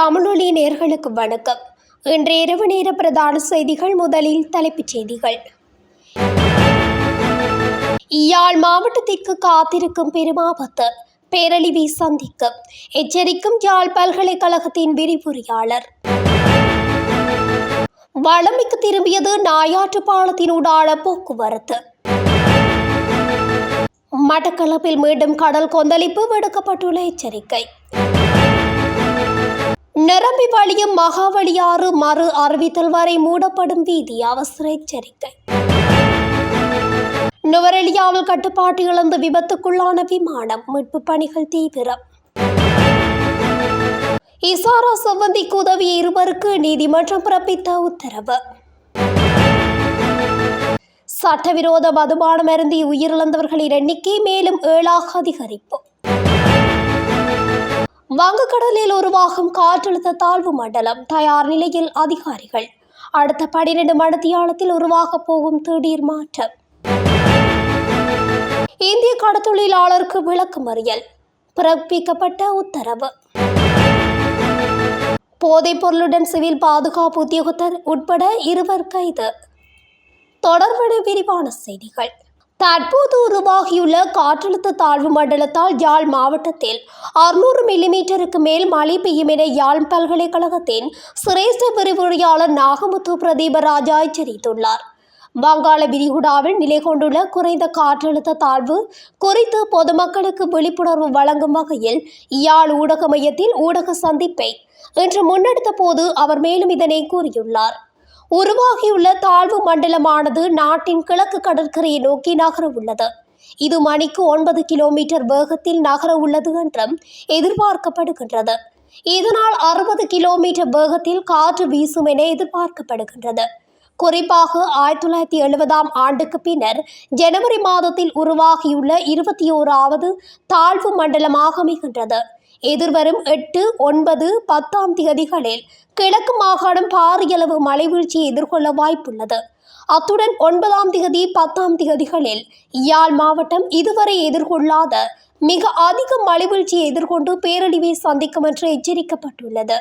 தமிழொலி நேயர்களுக்கு வணக்கம். இன்று இரவு நேர பிரதான செய்திகள். முதலில் தலைப்புச் செய்திகள். யாழ் மாவட்டத்திற்கு காத்திருக்கும் பெருமாபத்து, பேரழிவை சந்திக்கும் எச்சரிக்கும் யாழ் பல்கலைக்கழகத்தின் விரிவுரையாளர். வளமைக்கு திரும்பியது நாயாற்று பாலத்தினூடான போக்குவரத்து. மட்டக்களப்பில் மீண்டும் கடல் கொந்தளிப்பு, விடுக்கப்பட்டுள்ள எச்சரிக்கை. நிரம்பி வழியும் மகாவலியாறு மறு அறிவித்தல் வரை மூடப்படும் வீதி, அவசர எச்சரிக்கை. நுவரெலியாவில் கட்டுப்பாட்டு இழந்து விபத்துக்குள்ளான விமானம், மீட்பு பணிகள் தீவிரம். இசாரா செவ்வந்திக்கு உதவிய இருவருக்கு நீதிமன்றம் பிறப்பித்த உத்தரவு. சட்டவிரோத மதுபானம் அருந்தி உயிரிழந்தவர்களின் எண்ணிக்கை மேலும் 7ஆக அதிகரிப்பு. வங்கக்கடலில் உருவாகும் காற்றழுத்த தாழ்வு மண்டலம் தயார் நிலையில் அதிகாரிகள். அடுத்த 12 மணித்தியாலத்தில் உருவாகப் போகும் திடீர் மாற்றம். இந்திய கடத்தொழிலாளருக்கு விளக்கமறியல், பிறப்பிக்கப்பட்ட உத்தரவு. போதைப் பொருளுடன் சிவில் பாதுகாப்பு உத்தியோகத்தர் உட்பட 2 கைது. தொடர்பான விரிவான செய்திகள். தற்போது உருவாகியுள்ள காற்றழுத்த தாழ்வு மண்டலத்தால் யாழ் மாவட்டத்தில் 600 மில்லிமீட்டருக்கு மேல் மழை பெய்யும் என யாழ் பல்கலைக்கழகத்தின் சிரேஷ்ட விரிவுரையாளர் நாகமுத்து பிரதீபராஜா எச்சரித்துள்ளார். வங்காள விரிகுடாவில் நிலை கொண்டுள்ள குறைந்த காற்றழுத்த தாழ்வு குறித்து பொதுமக்களுக்கு விழிப்புணர்வு வழங்கும் வகையில் யாழ் ஊடக மையத்தில் ஊடக சந்திப்பை இன்று முன்னெடுத்த போது அவர் மேலும் இதனை கூறியுள்ளார். உருவாகியுள்ள தாழ்வு மண்டலமானது நாட்டின் கிழக்கு கடற்கரையை நோக்கி நகர உள்ளது. இது மணிக்கு 9 கிலோமீட்டர் வேகத்தில் நகர உள்ளது என்றும் எதிர்பார்க்கப்படுகின்றது. இதனால் 60 கிலோமீட்டர் வேகத்தில் காற்று வீசும் என எதிர்பார்க்கப்படுகின்றது. குறிப்பாக 1970ஆம் ஆண்டுக்கு பின்னர் ஜனவரி மாதத்தில் உருவாகியுள்ள 21வது தாழ்வு மண்டலமாக அமைகின்றது. எதிர்வரும் 8, 9, 10ஆம் தேதிகளில் கிழக்கு மாகாணம் பாரியளவு மழைவீழ்ச்சியை எதிர்கொள்ள வாய்ப்புள்ளது. அத்துடன் 9ஆம் தேதி, 10ஆம் தேதிகளில் யாழ் மாவட்டம் இதுவரை எதிர்கொள்ளாத மிக அதிக மழைவீழ்ச்சியை எதிர்கொண்டு பேரழிவை சந்திக்கும் என்று எச்சரிக்கப்பட்டுள்ளது.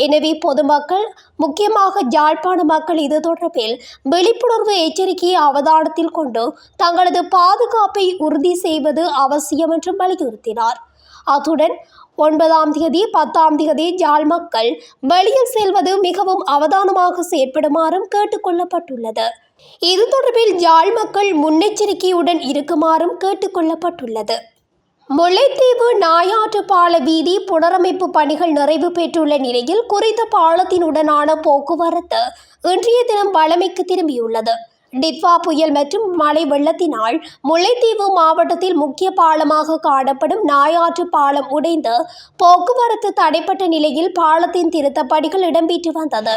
எனவே பொதுமக்கள், முக்கியமாக யாழ்ப்பாண மக்கள் இது தொடர்பில் விழிப்புணர்வு எச்சரிக்கையை அவதானத்தில் கொண்டு தங்களது பாதுகாப்பை உறுதி செய்வது அவசியம் என்று வலியுறுத்தினார். அத்துடன் 9ஆம் தேதி, 10ஆம் தேதி யாழ் மக்கள் வெளியில் செல்வது மிகவும் அவதானமாக செயற்படுமாறும் கேட்டுக்கொள்ளப்பட்டுள்ளது. இது தொடர்பில் யாழ் மக்கள் முன்னெச்சரிக்கையுடன் இருக்குமாறும் கேட்டுக்கொள்ளப்பட்டுள்ளது. முல்லைத்தீவு நாயாற்று பால வீதி புனரமைப்பு பணிகள் நிறைவு பெற்றுள்ள நிலையில் குறித்த பாலத்தினுடனான போக்குவரத்து இன்றைய தினம் வழமைக்கு திரும்பியுள்ளது. டிட்வா புயல் மற்றும் மழை வெள்ளத்தினால் முல்லைத்தீவு மாவட்டத்தில் முக்கிய பாலமாக காணப்படும் நாயாற்று பாலம் உடைந்து போக்குவரத்து தடைப்பட்ட நிலையில் பாலத்தின் திருத்த பணிகள் இடம்பெற்று வந்தது.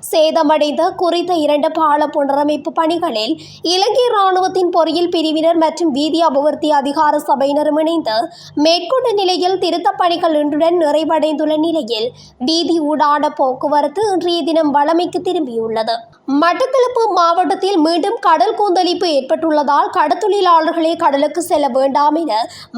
சேதமடைந்த குறித்த 2 பால புனரமைப்பு பணிகளில் இலங்கை இராணுவத்தின் பொறியியல் பிரிவினர் மற்றும் வீதி அபிவிருத்தி அதிகார சபையினரும் இணைந்து மேற்கொண்ட நிலையில் திருத்த பணிகள் இன்றுடன் நிறைவடைந்துள்ள நிலையில் வீதி ஊடான போக்குவரத்து இன்றைய தினம் வழமைக்கு திரும்பியுள்ளது. மட்டக்களப்பு மாவட்டத்தில் மீண்டும் கடல் கொந்தளிப்பு ஏற்பட்டுள்ளதால் கடற்தொழிலாளர்களே கடலுக்கு செல்ல வேண்டாம் என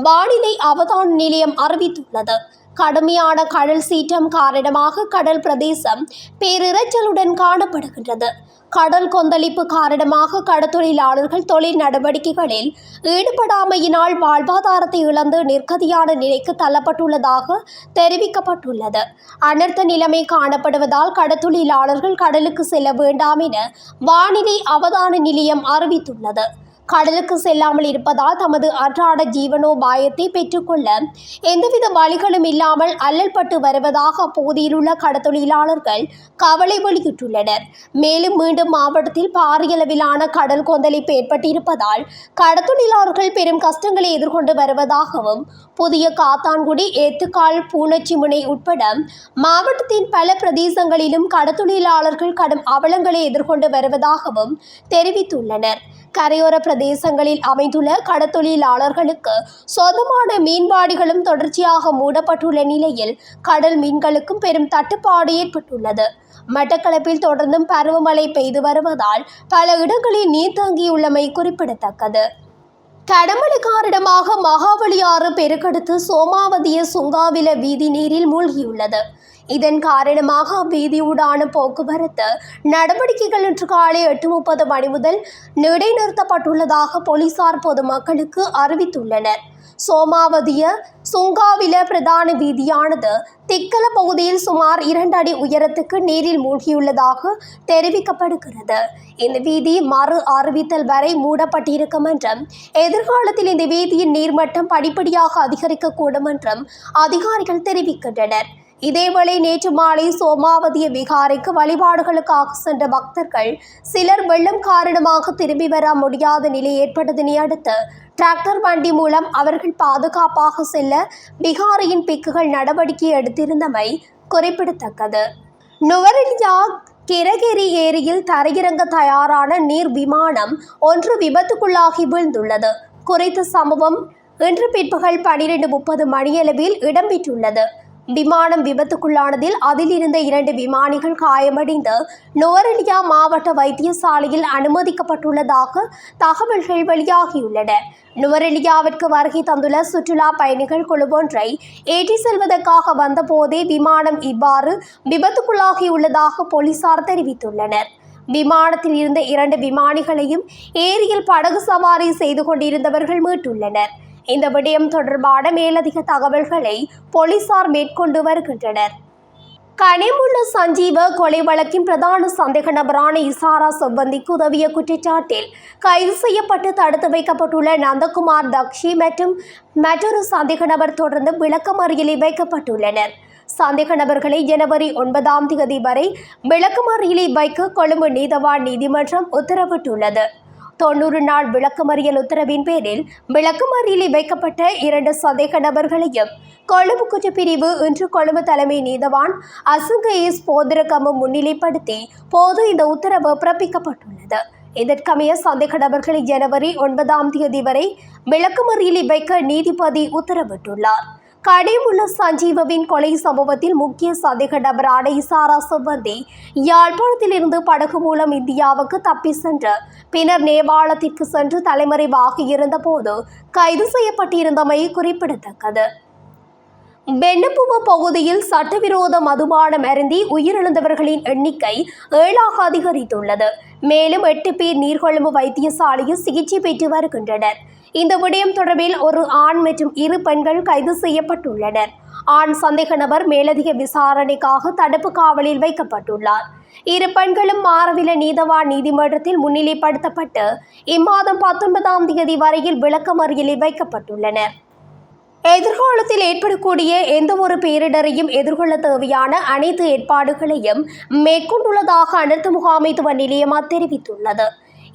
வானிலை அவதான நிலையம் அறிவித்துள்ளது. கடுமையான கடல் சீற்றம் காரணமாக கடல் பிரதேசம் பேரிரைச்சலுடன் காணப்படுகின்றது. கடல் கொந்தளிப்பு காரணமாக கடற்தொழிலாளர்கள் தொழில் நடவடிக்கைகளில் ஈடுபடாமையினால் வாழ்வாதாரத்தை இழந்து நிர்கதியான நிலைக்கு தள்ளப்பட்டுள்ளதாக தெரிவிக்கப்பட்டுள்ளது. அனர்த்த நிலைமை காணப்படுவதால் கடற்தொழிலாளர்கள் கடலுக்கு செல்ல வேண்டாம் என வானிலை அவதான நிலையம் அறிவித்துள்ளது. கடலுக்கு செல்லாமல் இருப்பதால் தமது அன்றாட ஜீவனோபாயத்தை பெற்றுக்கொள்ள எந்தவித வழிகளும் இல்லாமல் அல்லல்பட்டு வருவதாக அப்பகுதியில் உள்ள கடற்தொழிலாளர்கள் கவலை வெளியிட்டுள்ளனர். மேலும் மீண்டும் மாவட்டத்தில் பாரியளவிலான கடல் கொந்தளிப்பு ஏற்பட்டிருப்பதால் கடற்தொழிலாளர்கள் பெரும் கஷ்டங்களை எதிர்கொண்டு வருவதாகவும், புதிய காத்தான்குடி, ஏத்துக்கால், பூனச்சிமுனை உட்பட மாவட்டத்தின் பல பிரதேசங்களிலும் கடற்தொழிலாளர்கள் கடும் அவலங்களை எதிர்கொண்டு வருவதாகவும் தெரிவித்துள்ளனர். கரையோர பிரதேசங்களில் அமைந்துள்ள கடற்தொழிலாளர்களுக்கு சொந்தமான மீன்பாடிகளும் தொடர்ச்சியாக மூடப்பட்டுள்ள நிலையில் கடல் மீன்களுக்கும் பெரும் தட்டுப்பாடு ஏற்பட்டுள்ளது. மட்டக்களப்பில் தொடர்ந்தும் பருவமழை பெய்து வருவதால் பல இடங்களில் நீர் தேங்கியுள்ளமை குறிப்பிடத்தக்கது. கனமழை காரணமாக மகாவலி ஆறு பெருக்கெடுத்து சோமாவதிய சுங்காவில வீதி நீரில் மூழ்கியுள்ளது. இதன் காரணமாக அவ்வீதியூடான போக்குவரத்து நடவடிக்கைகள் இன்று காலை 8:30 மணி முதல் இடைநிறுத்தப்பட்டுள்ளதாக போலீசார் பொதுமக்களுக்கு அறிவித்துள்ளனர். சோமாவதிய சுங்காவில பிரதான வீதியானது திக்கல பகுதியில் சுமார் 2 அடி உயரத்துக்கு நீரில் மூழ்கியுள்ளதாக தெரிவிக்கப்படுகிறது. இந்த வீதி மறு அறிவித்தல் வரை மூடப்பட்டிருக்கும் என்றும் எதிர்காலத்தில் இந்த வீதியின் நீர்மட்டம் படிப்படியாக அதிகரிக்கக்கூடும் என்றும் அதிகாரிகள் தெரிவிக்கின்றனர். இதேவேளை நேற்று மாலை சோமாவதிய விகாரைக்கு வழிபாடுகளுக்காக சென்ற பக்தர்கள் சிலர் வெள்ளம் காரணமாக திரும்பி வர முடியாத நிலை ஏற்பட்டதனை அடுத்து டிராக்டர் வண்டி மூலம் அவர்கள் பாதுகாப்பாக செல்ல விகாரையின் பிக்குகள் நடவடிக்கை எடுத்திருந்தமை குறிப்பிடத்தக்கது. நுவரெலியா கிரகேரி ஏரியில் தரையிறங்க தயாரான நீர் விமானம் ஒன்று விபத்துக்குள்ளாகி வீழ்ந்துள்ளது. குறித்த சம்பவம் இன்று பிற்பகல் 12:30 மணியளவில் இடம்பெற்றுள்ளது. விமானம் விபத்துக்குள்ளானதில் அதில் இருந்த 2 விமானிகள் காயமடைந்து நுவரெலியா மாவட்ட வைத்தியசாலையில் அனுமதிக்கப்பட்டுள்ளதாக தகவல்கள் வெளியாகியுள்ளன. நுவரெலியாவிற்கு வருகை தந்துள்ள சுற்றுலா பயணிகள் குழு ஒன்றை ஏற்றி செல்வதற்காக வந்தபோதே விமானம் இவ்வாறு விபத்துக்குள்ளாகியுள்ளதாக போலீசார் தெரிவித்துள்ளனர். விமானத்தில் இருந்த 2 விமானிகளையும் ஏரியில் படகு சவாரி செய்து கொண்டிருந்தவர்கள் மீட்டுள்ளனர். இந்த விடயம் தொடர்பான மேலதிக தகவல்களை போலீசார் மேற்கொண்டு வருகின்றனர். கனிமுள்ள சஞ்சீவ கொலை வழக்கின் பிரதான சந்தேக நபரான இசாரா செவ்வந்திக்கு உதவிய குற்றச்சாட்டில் கைது செய்யப்பட்டு தடுத்து வைக்கப்பட்டுள்ள நந்தகுமார் தக்ஷி மற்றும் மற்றொரு சந்தேக நபர் தொடர்ந்து விளக்கமறியலில் வைக்கப்பட்டுள்ளனர். சந்தேக நபர்களை ஜனவரி 9 வரை விளக்கமறியலில் வைக்க கொழும்பு நீதவான் நீதிமன்றம் உத்தரவிட்டுள்ளது. 90 நாள் விளக்கமறியல் உத்தரவின் பேரில் விளக்கமறியலில் வைக்கப்பட்ட 2 சந்தேக நபர்களையும் கொழும்பு குற்றப்பிரிவு இன்று கொழும்பு தலைமை நீதவான் அசுங்க எஸ் போதிரகமு முன்னிலைப்படுத்தி போது இந்த உத்தரவு பிறப்பிக்கப்பட்டுள்ளது. இதற்கமைய சந்தேக நபர்களை ஜனவரி 9 வரை விளக்கமறியலில் வைக்க நீதிபதி உத்தரவிட்டுள்ளார். கனிமுள்ள சஞ்சீவவின் கொலை சம்பவத்தில் முக்கிய சந்தேக நபரான இசாரா செவ்வந்தி யாழ்ப்பாணத்திலிருந்து படகு மூலம் இந்தியாவுக்கு தப்பி சென்று பின்னர் நேபாளத்திற்கு சென்று தலைமறைவாக இருந்தபோது கைது செய்யப்பட்டிருந்தமை குறிப்பிடத்தக்கது. பென்னப்புவ பகுதியில் சட்டவிரோத மதுபானம் அருந்தி உயிரிழந்தவர்களின் எண்ணிக்கை 7ஆக அதிகரித்துள்ளது. மேலும் 8 பேர் நீர்கொழும்பு வைத்தியசாலையில் சிகிச்சை பெற்று வருகின்றனர். இந்த விடயம் தொடர்பில் ஒரு ஆண் மற்றும் 2 பெண்கள் கைது செய்யப்பட்டுள்ளனர். ஆண் சந்தேக நபர் மேலதிக விசாரணைக்காக தடுப்பு காவலில் வைக்கப்பட்டுள்ளார். 2 பெண்களும் மாரவில நீதவான் நீதிமன்றத்தில் முன்னிலைப்படுத்தப்பட்டு இம்மாதம் 19 வரையில் விளக்கமறியலில் வைக்கப்பட்டுள்ளனர். எதிர்காலத்தில் ஏற்படக்கூடிய எந்த ஒரு பேரிடரையும் எதிர்கொள்ள தேவையான அனைத்து ஏற்பாடுகளையும் மேற்கொண்டுள்ளதாக அனர்த்த முகாமைத்துவ நிலையம் தெரிவித்துள்ளது.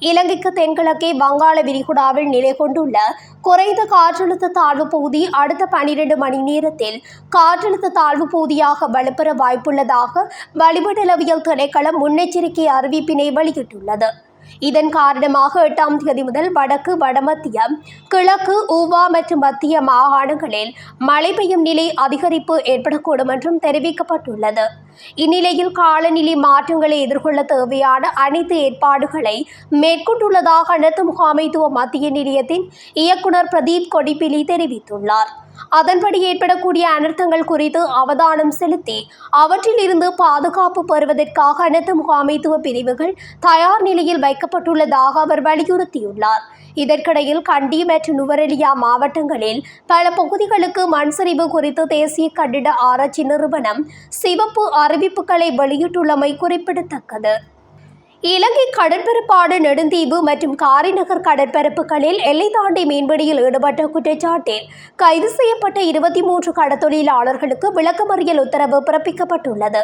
இலங்கைக்கு தென்கிழக்கே வங்காள விரிகுடாவில் நிலை கொண்டுள்ள குறைந்த காற்றழுத்த தாழ்வு பகுதி அடுத்த 12 மணி நேரத்தில் காற்றழுத்த தாழ்வு பகுதியாக வலுப்பெற வாய்ப்புள்ளதாக வளிமண்டலவியல் திணைக்களம் முன்னெச்சரிக்கை அறிவிப்பினை வெளியிட்டுள்ளது. இதன் காரணமாக 8ஆம் தேதி முதல் வடக்கு, வடமத்திய, கிழக்கு, ஊவா மற்றும் மத்திய மாகாணங்களில் மழை பெய்யும் நிலை அதிகரிப்பு ஏற்படக்கூடும் என்றும் தெரிவிக்கப்பட்டுள்ளது. இந்நிலையில் காலநிலை மாற்றங்களை எதிர்கொள்ள தேவையான அனைத்து ஏற்பாடுகளை மேற்கொண்டுள்ளதாக அனர்த்த முகாமைத்துவ மத்திய நிலையத்தின் இயக்குனர் பிரதீப் கொடிப்பிலி தெரிவித்துள்ளார். அதன்படி ஏற்படக்கூடிய அனர்த்தங்கள் குறித்து அவதானம் செலுத்தி அவற்றில் இருந்து பாதுகாப்பு பெறுவதற்காக அனர்த்த முகாமைத்துவ பிரிவுகள் தயார் நிலையில் வைக்கப்பட்டுள்ளதாக அவர் வலியுறுத்தியுள்ளார். இதற்கிடையில் கண்டி மற்றும் நுவரெலியா மாவட்டங்களில் பல பகுதிகளுக்கு மண் சரிவு குறித்து தேசிய கட்டிட ஆராய்ச்சி நிறுவனம் சிவப்பு அறிவிப்புகளை வெளியிட்டுள்ளமை குறிப்பிடத்தக்கது. இலங்கை கடற்பரப்பாடு நெடுந்தீவு மற்றும் காரிநகர் கடற்பரப்புகளில் எல்லை தாண்டி மீன்பிடியில் ஈடுபட்ட குற்றச்சாட்டில் கைது செய்யப்பட்ட 23 கடற்தொழிலாளர்களுக்கு விளக்கமறியல் உத்தரவு பிறப்பிக்கப்பட்டுள்ளது.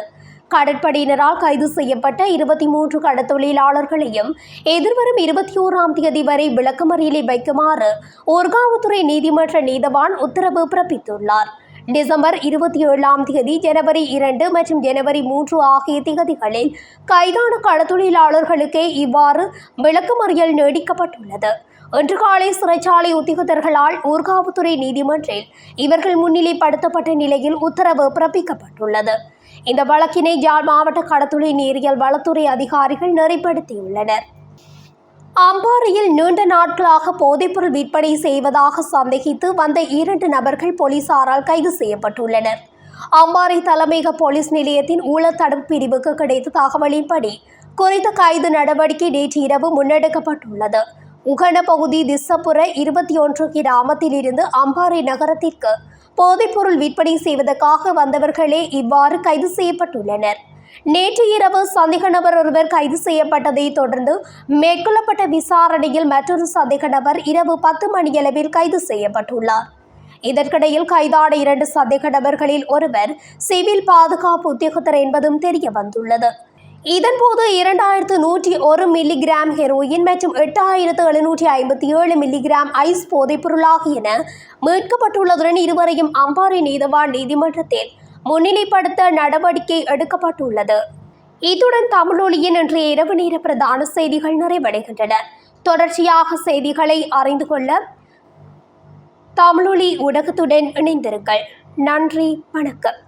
கடற்படையினரால் கைது செய்யப்பட்ட 23 கடற்தொழிலாளர்களையும் எதிர்வரும் 21ஆம் தேதி வரை விளக்கமறியலில் வைக்குமாறு ஊர்காவத்துறை நீதிமன்ற நீதவான் உத்தரவு பிறப்பித்துள்ளார். டிசம்பர் 27ஆம் தேதி, ஜனவரி 2 மற்றும் ஜனவரி 3 ஆகிய திகதிகளில் கைதான கடற்தொழிலாளர்களுக்கே இவ்வாறு விளக்கமறியல் நீடிக்கப்பட்டுள்ளது. இன்று காலை சிறைச்சாலை உத்தியோகத்தர்களால் ஊர்காவத்துறை நீதிமன்றில் இவர்கள் முன்னிலைப்படுத்தப்பட்ட நிலையில் உத்தரவு பிறப்பிக்கப்பட்டுள்ளது. இந்த வழக்கினை யாழ் மாவட்ட கடற்தொழில் நீரியல் வளத்துறை அதிகாரிகள் நெறிப்படுத்தியுள்ளனர். அம்பாறையில் நீண்ட நாட்களாக போதைப்பொருள் விற்பனை செய்வதாக சந்தேகித்து வந்த 2 நபர்கள் போலீசாரால் கைது செய்யப்பட்டுள்ளனர். அம்பாறை தலைமையக போலீஸ் நிலையத்தின் ஊழல் தடுப்பு பிரிவுக்கு கிடைத்த தகவலின்படி குறித்த கைது நடவடிக்கை நேற்று இரவு முன்னெடுக்கப்பட்டுள்ளது. உகன பகுதி திசப்புற 21 கிராமத்தில் இருந்து அம்பாறை நகரத்திற்கு போதைப்பொருள் விற்பனை செய்வதற்காக வந்தவர்களே இவ்வாறு கைது செய்யப்பட்டுள்ளனர். நேற்று இரவு சந்தேக நபர் ஒருவர் கைது செய்யப்பட்டதை தொடர்ந்து மேற்கொள்ளப்பட்ட விசாரணையில் மற்றொரு சந்தேக நபர் இரவு 10 மணியளவில் கைது செய்யப்பட்டுள்ளார். இதற்கிடையில் கைதான 2 சந்தேக நபர்களில் ஒருவர் சிவில் பாதுகாப்பு உத்தியோகத்தர் என்பதும் தெரிய வந்துள்ளது. இதன்போது 2101 மில்லிகிராம் ஹெரோயின் மற்றும் 8757 மில்லிகிராம் ஐஸ் போதைப்பொருள் ஆகியன மீட்கப்பட்டுள்ளதுடன் இருவரையும் அம்பாறை நீதவான் நீதிமன்றத்தில் முன்னிலைப்படுத்த நடவடிக்கை எடுக்கப்பட்டுள்ளது. இத்துடன் தமிழொலியின் இன்றைய இரவு நேர பிரதான செய்திகள் நிறைவடைகின்றன. தொடர்ச்சியாக செய்திகளை அறிந்து கொள்ள தமிழொலி ஊடகத்துடன் இணைந்திருங்கள். நன்றி, வணக்கம்.